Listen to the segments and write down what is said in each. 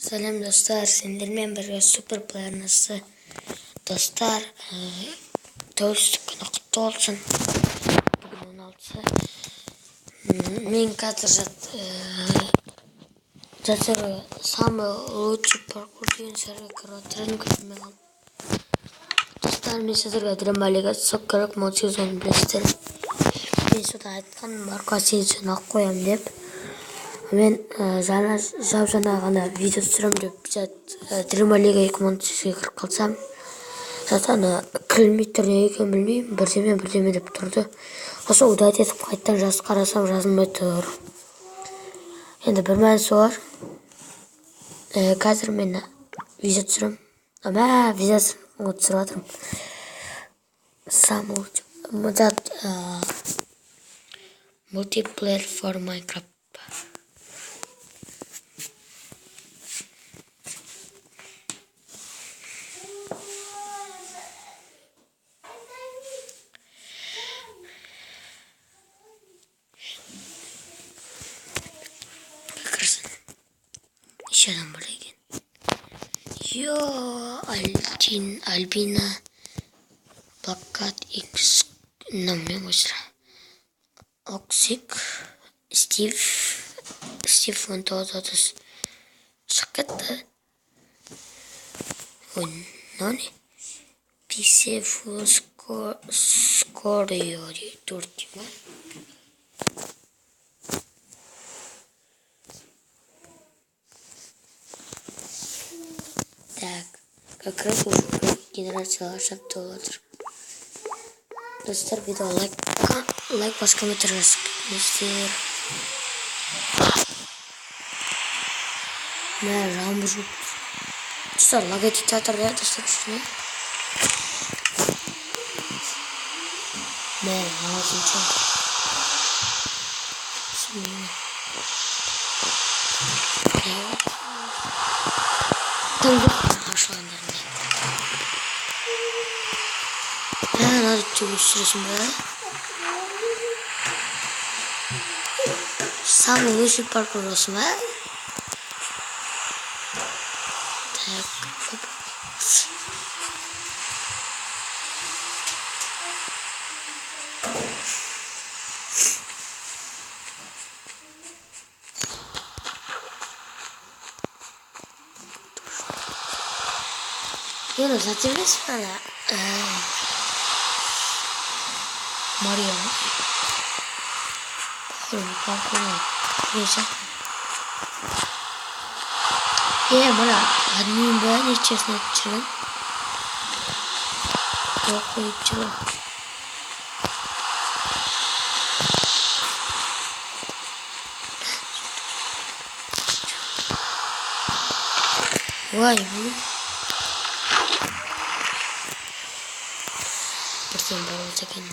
Selam dostlar, sindirmeyen bir super player'nızı. Dostlar, tövüslük günü kutlu olsun. Bugün 16'sı. Men қазір жатыр самый лучший паркур деген серверге кіріп отырмын. көрмей қалдым. Достар, мен сіздерге драмалиға түсіп керек мод сезонын білесіздер. Мен сода айтқан марка сезон алып қоямын деп. Мен жаңа ғана видео түсіремін деп драмалиға 2018-ге кіріп қалсам, затан кірілмей тұр, не екенін білмеймін, бірдеме деп тұрды. Осы удалить етіп қайттан жазып қарасам жазылмай тұр. Енді бір мәнісі бар. Қазір мен видео түсіремін. Видеосын түсіріп жатырмын. Самый лучший multiplayer for Minecraft. İş adam buraya gel. Yo, Albina, Bakat X, namanya başla. Oxik, Steve Fontodos, Şakatı. Ne? Pisefu skoruyor durduğuma. Так, как раз уже генерация шапты olur. Dostlar, video like başka material sıkmıştır. Ne rambucu. Dostlar, lag editör ya dostlar şunu. Ne lazım çok. Şimdi. Tamam. Şu anda ne? Hadi görüşürüz be. Самый лучший паркур olsun be. Yine hatırlıyorsun bana. Mario. Parkur. Neyse. Bana admin beğen içerisine çıkın. Yok koyup çıkın. Vay bu. Birden bana olacak yani.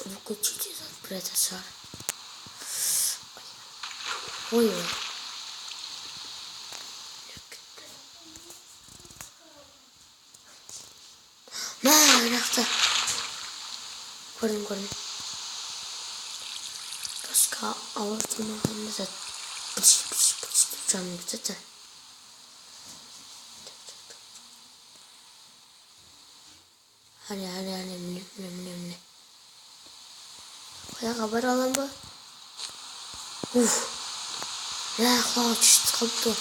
Выключите этот процессор. Ой. Ayakta. Gördüm. Başka avurtmalarında da pıç canım gitti. Hadi ne. Kaya kabar alan bu. Ne kulağa düştü kalktı.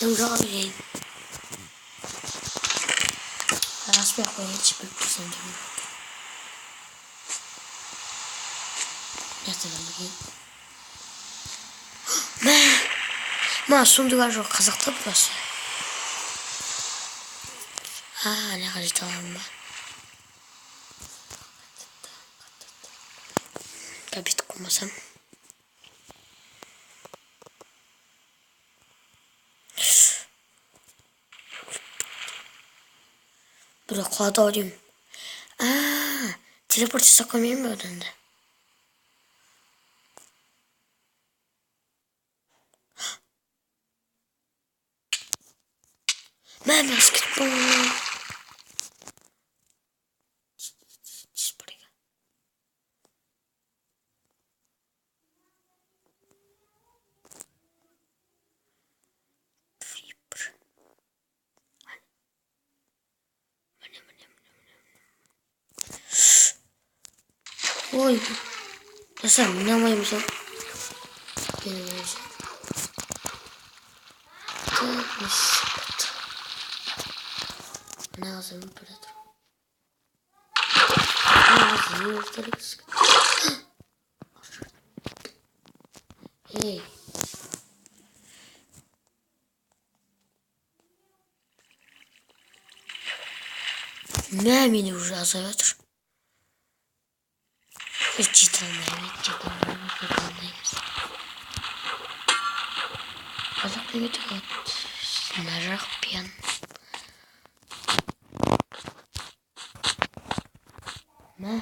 Yumuşak bir Teraz miał powiedzieć, by posądził. Ja to robię. Sundular жоқ қазақта burası. Ne haritalarım var. Tabii tıklamasam. Burada kağıda alayım. Teleport saklamayayım mı ödünde? basketball. Ой, я сам не моемся. Назовем император. Эй. На меня уже зовет. Қазақ неге тығылады? Нажақ пен. Мә,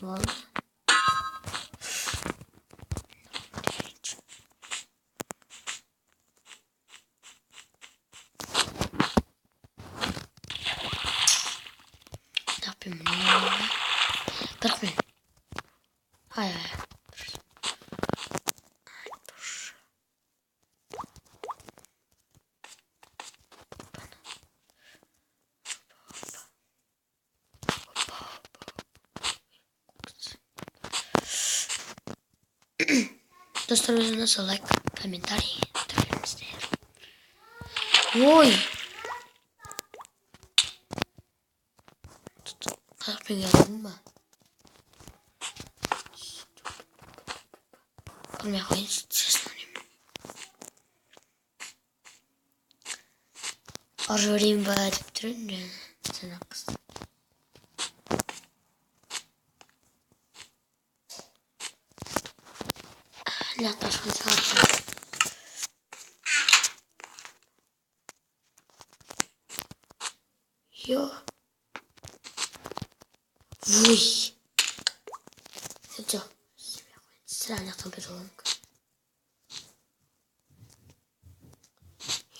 болды. Tapayım ne? 40 bin. Hay hay. Dostlarımıza nasıl like, комментарий, Ой! Как приятно. У меня ходит честно. Аржурим бәріп түрін сынақыз. Ляташқын сағатын. Йо. Вуй. Это сразу компьютером.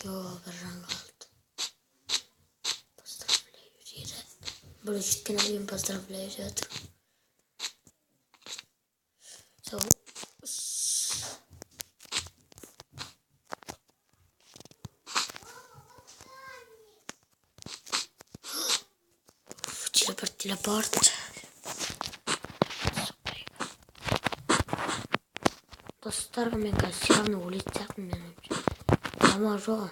Йо, барангалд. Поздравляю, ребят. Блочит каналим, поздравляю, ребят. So. Телепорт. Достармен кассираны улицақпын мен вообще. Ама жоқ.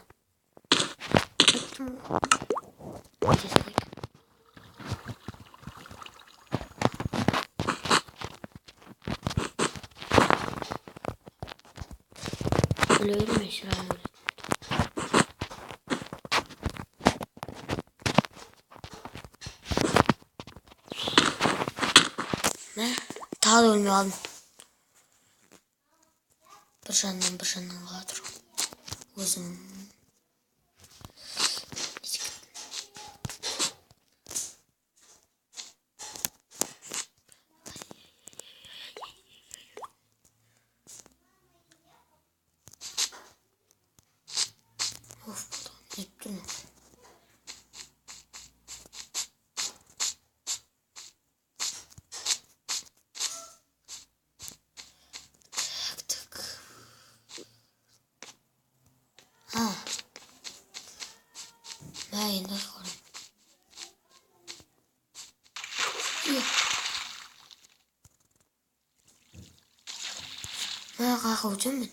Öyle verme şuraya. Ne? Daha da ölmüyor. Bir жаннан қала тұр. Өзім. Оф, нетіп тұр ма? Nej, det har du. ما قاقو جمن.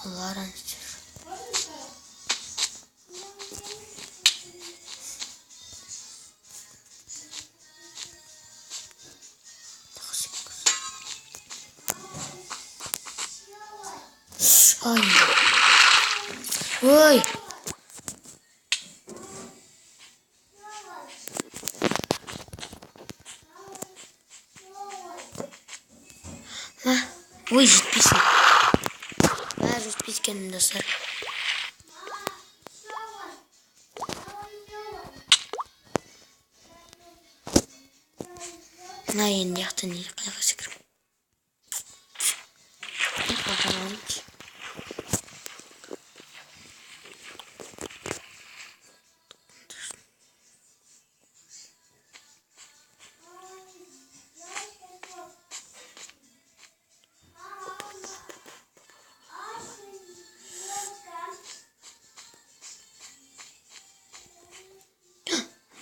الله رانشر. Ay. Uy. Uy, жетпейсің. Бәрі жетпейскенім достар. Мына енді яқты не қайға секіріп.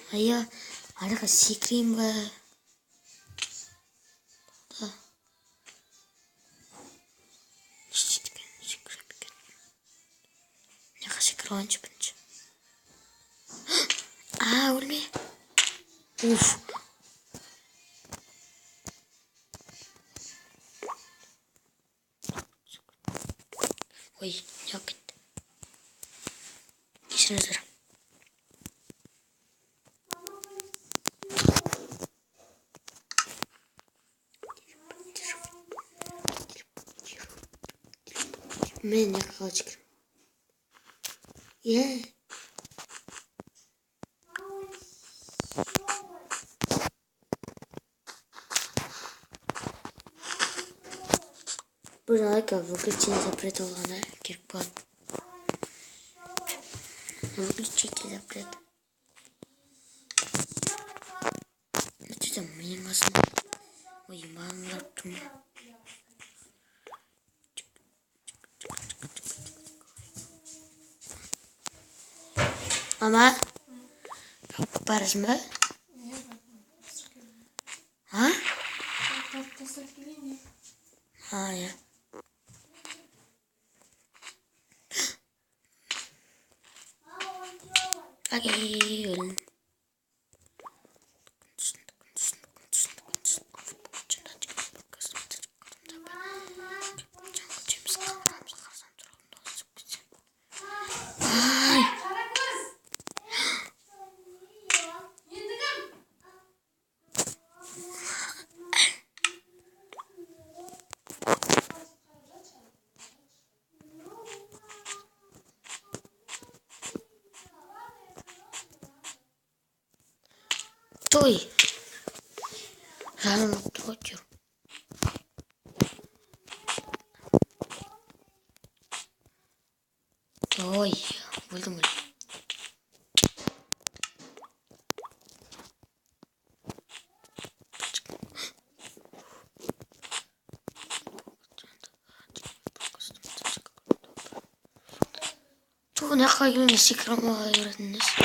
Ая, араға секірейін ба? Неға секіріп алайыншы бірінші. Өлме. Уф. Ой, не кетті. Кешіріңіздер. Мен не қалай жүгірем? Блин, лайка выключить запрет лана, кирпа. Выключите запрет. Ну что там, мне масло. Ой, мама, Mama, paras mı? Ha? Ha ya. Okey. Той. Рано против. Ой, выдумали. Tuh, nak lagi nasi kerama air nasi.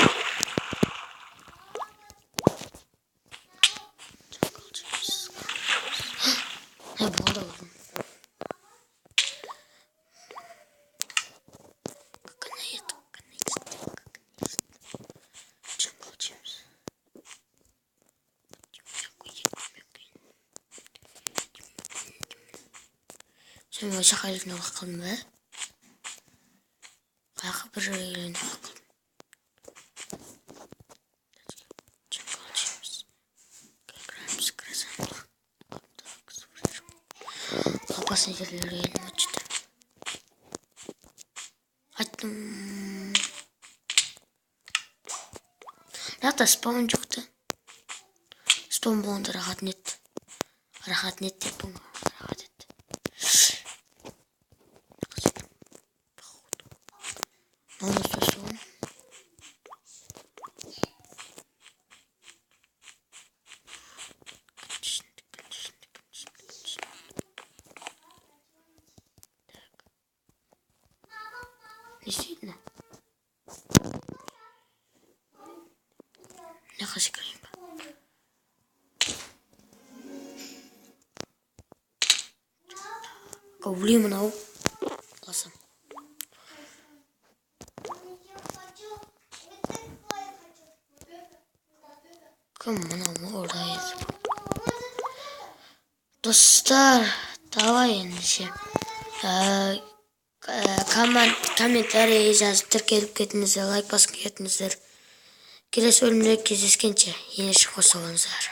Sen başa haline bakalım be. Kalkıp bir haline bakalım. Kapasını yerlere elimi açtı. Açtım. Nerede spawn çıktı? Spawn bonda rahat net. Rahat net yapın. Rahat et. Ne olursa olsun. Действительно. Ne kaşık alayım ben. Ковлим на классом. Кому орайız. Dostlar, давай ендеше. Комментарий жазып тіркеліп кетіңіздер, лайк басып кетіңіздер. Келесі бөлімде кездескенше ендеше қош болыңыздар.